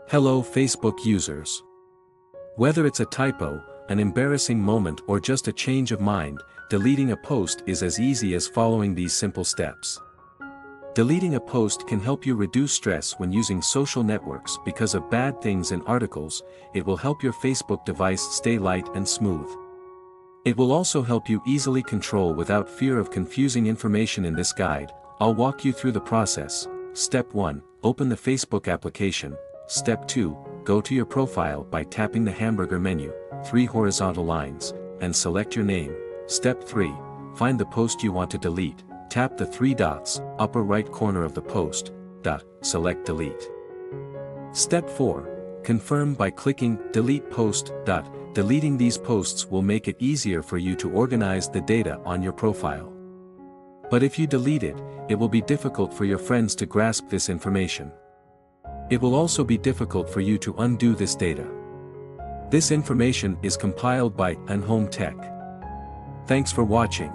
Hello Facebook users. Whether it's a typo, an embarrassing moment or just a change of mind, deleting a post is as easy as following these simple steps. Deleting a post can help you reduce stress when using social networks because of bad things in articles. It will help your Facebook device stay light and smooth. It will also help you easily control without fear of confusing information. In this guide, I'll walk you through the process. Step 1. Open the Facebook application. Step 2. Go to your profile by tapping the hamburger menu, 3 horizontal lines, and select your name. Step 3. Find the post you want to delete. Tap the 3 dots, upper right corner of the post. Select delete. Step 4. Confirm by clicking delete post. Deleting these posts will make it easier for you to organize the data on your profile. But if you delete it, it will be difficult for your friends to grasp this information. It will also be difficult for you to undo this data. This information is compiled by AnHome Tech. Thanks for watching.